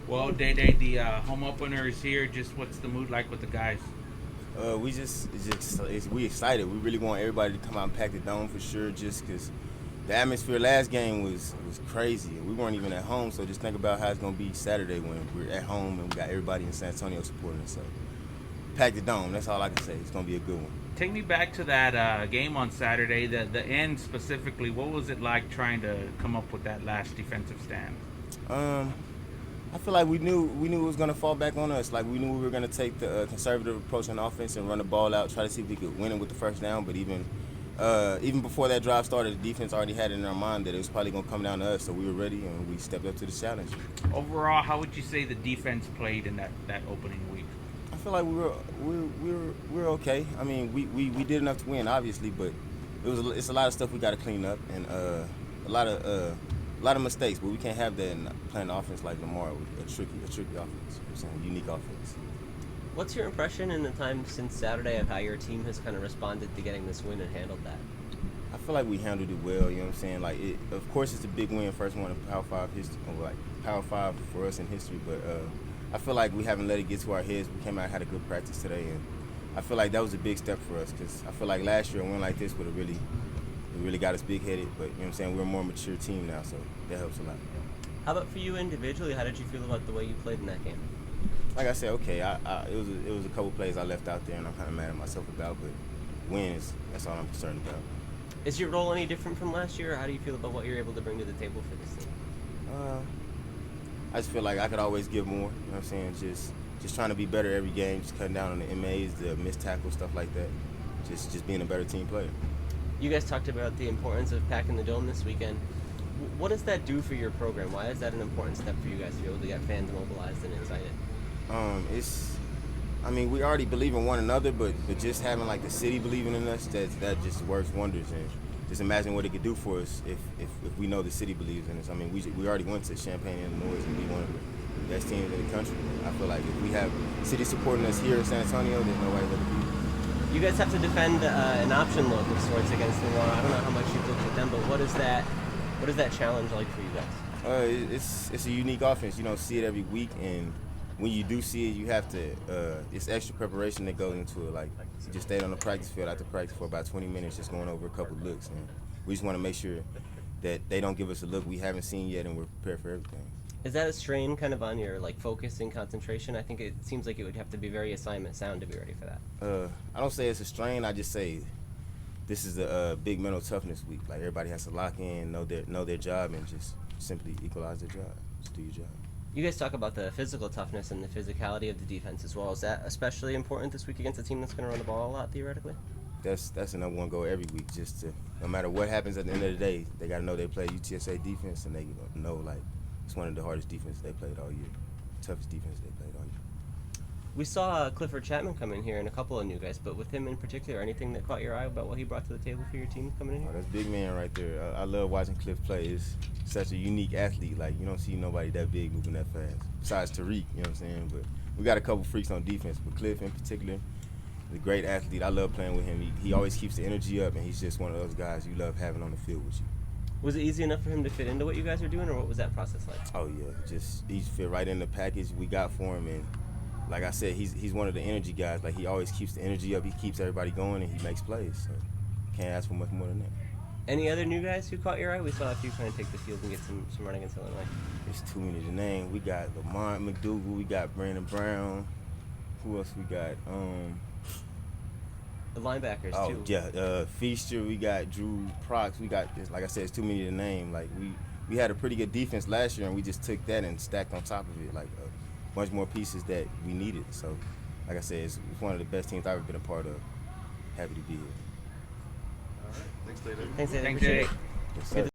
Well, Day, the home opener is here. Just what's the mood like with the guys? We excited. We really want everybody to come out and pack the dome for sure. Just because the atmosphere last game was crazy. We weren't even at home, so just think about how it's gonna be Saturday when we're at home and we got everybody in San Antonio supporting us. So pack the dome. That's all I can say. It's gonna be a good one. Take me back to that game on Saturday. The end specifically. What was it like trying to come up with that last defensive stand? I feel like we knew it was gonna fall back on us. Like we knew we were gonna take the conservative approach on offense and run the ball out, try to see if we could win it with the first down. But even before that drive started, the defense already had it in our mind that it was probably gonna come down to us. So we were ready and we stepped up to the challenge. Overall, how would you say the defense played in that opening week? I feel like we were okay. I mean, we did enough to win, obviously, but it's a lot of stuff we got to clean up and a lot of mistakes. But we can't have that in playing offense like Lamar with a tricky offense. You know what I'm saying, unique offense. What's your impression in the time since Saturday of how your team has kind of responded to getting this win and handled that? I feel like we handled it well. You know what I'm saying? Like, of course, it's a big win, first one in Power 5 history, like Power 5 for us in history, but. I feel like we haven't let it get to our heads. We came out and had a good practice today, and I feel like that was a big step for us because I feel like last year a win like this would have really got us big-headed. But you know what I'm saying, we're a more mature team now, so that helps a lot. How about for you individually? How did you feel about the way you played in that game? Like I said, okay, it was a couple plays I left out there, and I'm kind of mad at myself about. But wins, that's all I'm concerned about. Is your role any different from last year, or how do you feel about what you're able to bring to the table for this team? I just feel like I could always give more. You know what I'm saying? Just trying to be better every game, just cutting down on the MAs, the missed tackles, stuff like that. Just being a better team player. You guys talked about the importance of packing the dome this weekend. What does that do for your program? Why is that an important step for you guys to be able to get fans mobilized and excited? We already believe in one another, but just having like the city believing in us, that just works wonders. And just imagine what it could do for us if we know the city believes in us. I mean, we already went to Champaign, Illinois, and be one of the best teams in the country. I feel like if we have city supporting us here in San Antonio, there's no way that it be. You guys have to defend an option look of sorts against Lamar. I don't know how much you've looked at them, but what is that challenge like for you guys? It's a unique offense. You don't see it every week, and when you do see it, you have to. It's extra preparation that goes into it. Like you just stayed on the practice field after practice for about 20 minutes, just going over a couple of looks, and we just want to make sure that they don't give us a look we haven't seen yet, and we're prepared for everything. Is that a strain kind of on your focus and concentration? I think it seems like it would have to be very assignment sound to be ready for that. I don't say it's a strain. I just say this is a big mental toughness week. Like everybody has to lock in, know their job, and just simply equalize their job. Just do your job. You guys talk about the physical toughness and the physicality of the defense as well. Is that especially important this week against a team that's going to run the ball a lot, theoretically? That's the number one goal every week. Just to, no matter what happens at the end of the day, they got to know they play UTSA defense, and they know like it's one of the hardest defenses they played all year, toughest defense they played all year. We saw Clifford Chapman come in here and a couple of new guys, but with him in particular, anything that caught your eye about what he brought to the table for your team coming in here? Oh, that's big man right there. I love watching Cliff play. He's such a unique athlete. Like, you don't see nobody that big moving that fast. Besides Tariq, you know what I'm saying? But we got a couple freaks on defense, but Cliff in particular, he's a great athlete. I love playing with him. He always keeps the energy up, and he's just one of those guys you love having on the field with you. Was it easy enough for him to fit into what you guys are doing, or what was that process like? Oh, yeah. He fit right in the package we got for him, and like I said, he's one of the energy guys. Like, he always keeps the energy up. He keeps everybody going, and he makes plays. So can't ask for much more than that. Any other new guys who caught your eye? We saw a few kind of take the field and get some running against Illinois. It's too many to name. We got Lamont McDougal. We got Brandon Brown. Who else we got? The linebackers, too. Oh, yeah. Feaster. We got Drew Prox. We got, like I said, it's too many to name. Like, we had a pretty good defense last year, and we just took that and stacked on top of it. Like, bunch more pieces that we needed. So, like I said, it's one of the best teams I've ever been a part of. Happy to be here. All right. Thanks, Taylor. Thanks, Ed. Thanks, Appreciate Jay. it. Yes, sir.